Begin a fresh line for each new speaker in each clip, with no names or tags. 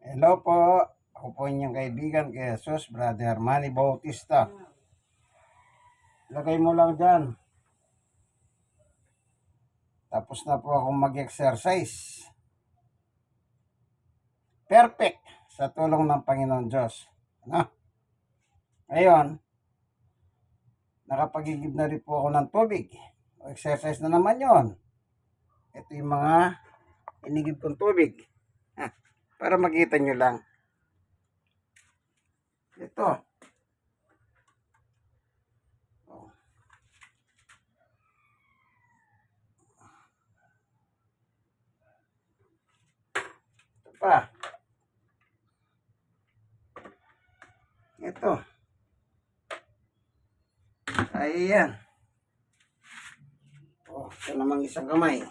Hello po. Ako po inyong kaibigan kay Jesus, Brother Manny Bautista. Lagay mo lang dyan. Tapos na po akong mag-exercise. Perfect sa tulong ng Panginoon Diyos. Ano? Ngayon, nakapagigib na rin po ako ng tubig. Exercise na naman yon. Ito yung mga inigib kong tubig. Para makita nyo lang. Ito. Ito pa. Ito. Ayan. Ito namang isang kamay.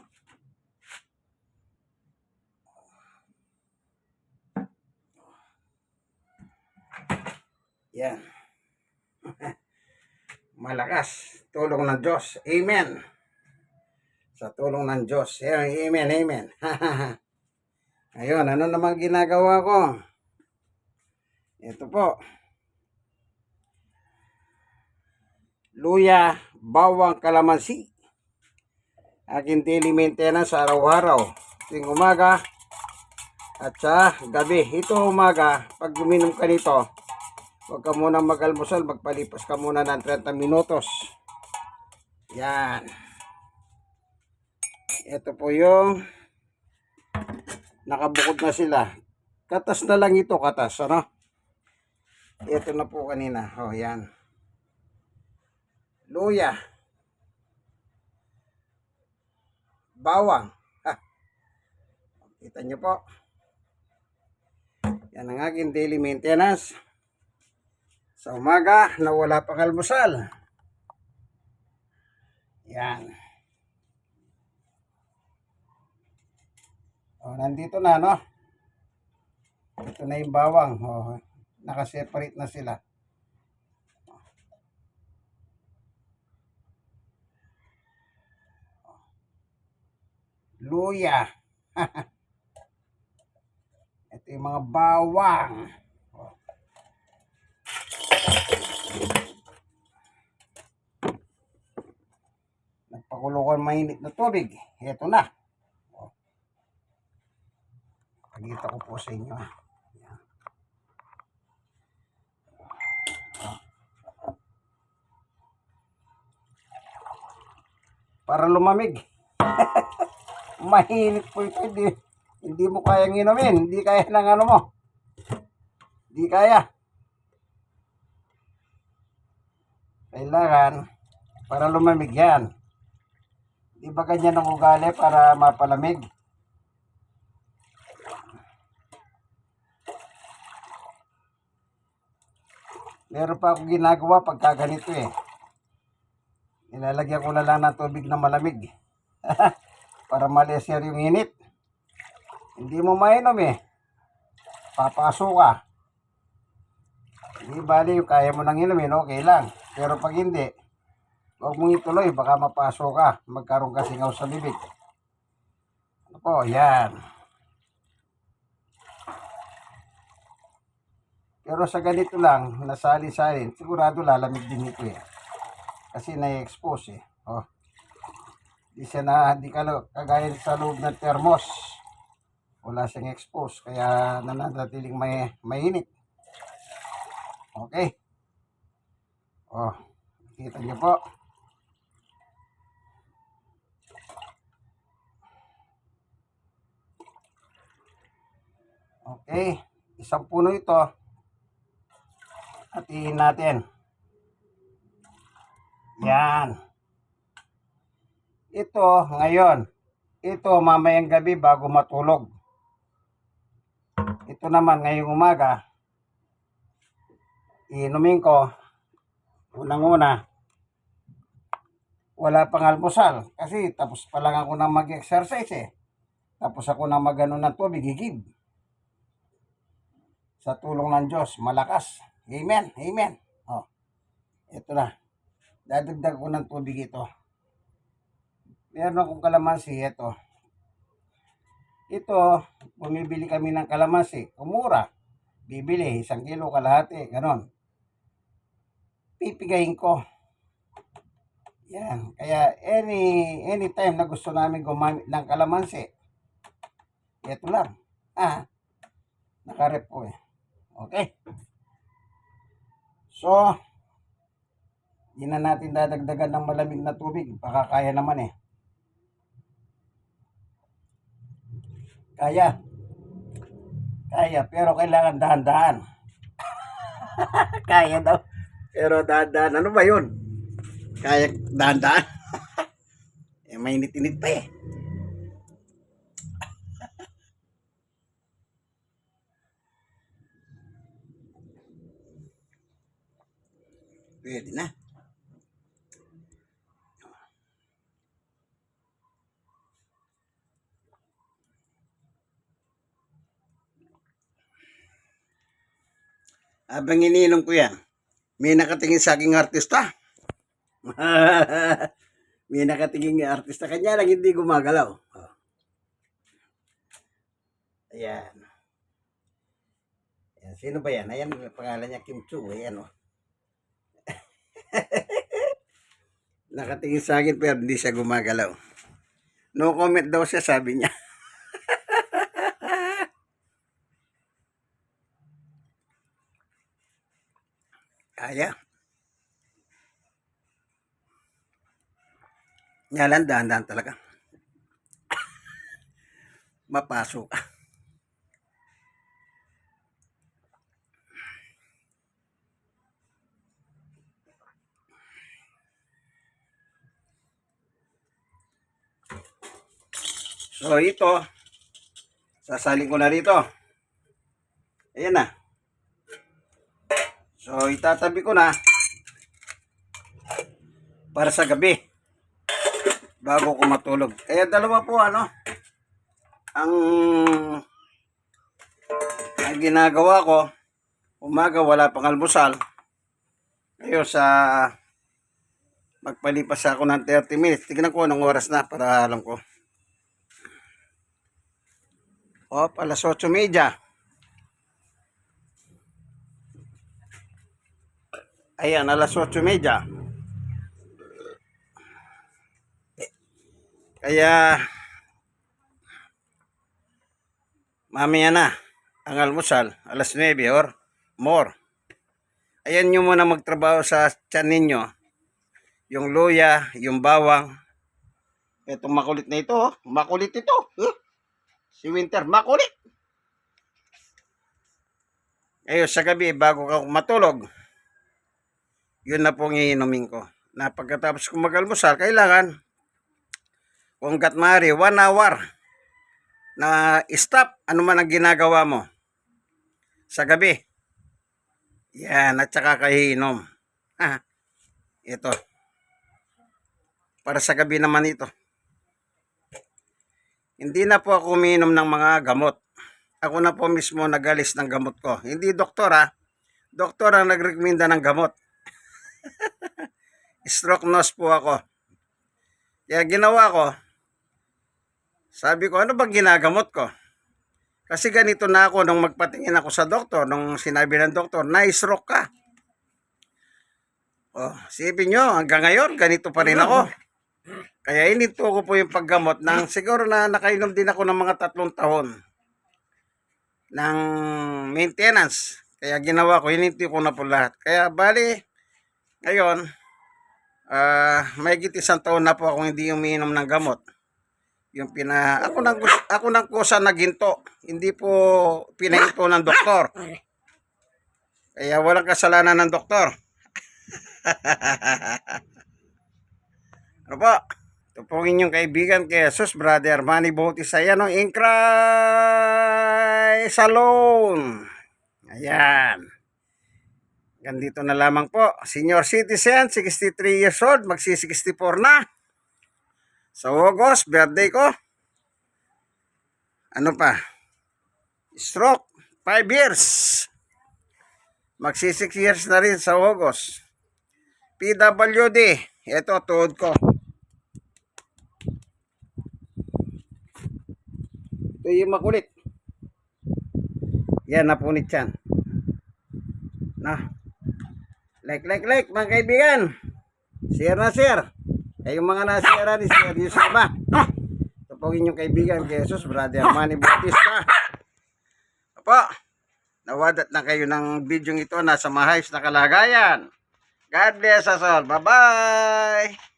Yan. Malakas. Tulong ng Diyos. Amen. Sa tulong ng Diyos. Amen, amen. Ayun, ano naman ginagawa ko? Ito po. Luya, bawang, kalamansi. Aking daily maintenance araw-araw. Tuwing umaga at sa gabi. Ito umaga, pag uminom ka nito, huwag ka muna mag-almusal, magpalipas ka muna ng 30 minutos. Yan. Ito po yung nakabukod na sila. Katas na lang ito, katas, ano? Ito na po kanina. Yan. Luya. Bawang. Kita nyo po. Yan ang aking daily maintenance. Sa umaga, na wala pang almusal. Yan. Nandito na, no? Ito na yung bawang. Nakaseparate na sila. Luya. Ito yung mga bawang. Nagpakulo ko ng mainit na tubig. Ito na. Pagkita ko po sa inyo. Para lumamig. Mahinit po ito. Hindi mo kayang inumin. Hindi kaya ng ano mo. Hindi kaya. Kailangan para lumamig yan. Di ba ganyan ang ugali para mapalamig? Meron pa akong ginagawa pagka ganito eh. Nilalagyan ko na lang ng tubig na malamig. Para maleser yung init. Hindi mo mainom eh. Papasok ka. Hindi bali yung kaya mo nang inumin, okay lang. Pero pag hindi, huwag mong ituloy, baka mapasok ka. Magkaroon ka singaw sa bibig. Ano po, yan. Pero sa ganito lang, nasali-salin, sigurado lalamig din ito eh. Kasi na-expose eh. Di ka kagaya sa loob ng thermos. Wala siyang expose, kaya nananatiling mainit. Okay. Kita niyo po. Okay. Isang puno ito. Hatiin natin. Yan. Ito ngayon. Ito mamayang gabi bago matulog. Ito naman ngayong umaga. Iinumin ko. Unang-una. Wala pang almusal. Kasi tapos pa lang ako na mag-exercise eh. Tapos ako na mag-ano ng tubig. Higib. Sa tulong ng Diyos. Malakas. Amen. Amen. Ito na. Dadagdag ko ng tubig ito. Meron akong kalamansi. Ito. bumibili kami ng kalamansi, kumura, bibili, 1 kilo kalahati, ganon. Pipigayin ko. Yan. Kaya anytime na gusto namin gumamit ng kalamansi, ito lang. Nakarep po eh. Okay. So, di na natin dadagdagan ng malamig na tubig. Baka kaya naman eh. Kaya. Pero kailangan dahan-dahan. Kaya daw. Pero dahan-dahan. Ano ba yun? Kaya dahan-dahan. Mainit-init pa eh. Pwede na. Habang iniinom ko yan, may nakatingin sa aking artista. May nakatingin ng artista. Kanya lang hindi gumagalaw. Ayan. Ayan. Sino ba yan? Ayan, pangalan niya Kim Chu. Ayan o. Nakatingin sa akin pero hindi siya gumagalaw. No comment daw siya, sabi niya. Kaya. Nyalan, dahan-dahan talaga. Mapasok. So ito, sasalin ko na rito. Ayan na. So itatabi ko na para sa gabi bago ko matulog. Kaya dalawa po ang ginagawa ko. Umaga wala pang almusal. Ngayon sa magpalipas ako ng 30 minutes. Tignan ko anong oras na para alam ko. Alas 8:30. Ayan, alas 8:30. Kaya mamaya na ang almusal, alas 9 or more. Ayan nyo muna magtrabaho sa tiyan ninyo. Yung luya, yung bawang. Itong makulit na ito, makulit ito. Si Winter, makulit. Ngayon, sa gabi, bago ka matulog, yun na pong iinumin ko. Na pagkatapos kong mag-almusal, kailangan, kung katmari, 1 hour na stop, ano man ang ginagawa mo sa gabi. Yan, at saka kahiinom. Ito. Para sa gabi naman ito. Hindi na po ako umiinom ng mga gamot. Ako na po mismo nagalis ng gamot ko. Hindi doktor Doktor ang nagrekomenda ng gamot. Stroke nurse po ako. Kaya ginawa ko, sabi ko, ano bang ginagamot ko? Kasi ganito na ako nung magpatingin ako sa doktor, nung sinabi ng doktor, na-stroke ka. Sipin nyo, hanggang ngayon, ganito pa rin ako. Kaya ininto ko po yung paggamot ng siguro na nakainom din ako ng mga 3 taon ng maintenance. Kaya ginawa ko, ininto ko na po lahat. Kaya bali, ngayon, may 1 taon na po akong hindi umiinom ng gamot. Yung ako nang kusa na ginto, hindi po pinahinto ng doktor. Kaya walang kasalanan ng doktor. Ano po? Ito po inyong kaibigan kay Jesus, Brother Manny Bautista. Ayan o, Incry Salon. Ayan. Gandito na lamang po. Senior citizen, 63 years old, magsi-64 na. Sa August, birthday ko. Ano pa? Stroke, 5 years. Magsi 6 years na rin sa August. PWD, ito tuhod ko. Ito yung makulit. Yan, napunit yan. Na. Like mga kaibigan. Share na share. Kayong mga nasira ni share nyo sa iba. Ito po inyong kaibigan kay Jesus, Brother Manny Bautista. Opo. Nawadat na kayo ng video ito. Nasa maayos na kalagayan. God bless us all. Bye-bye.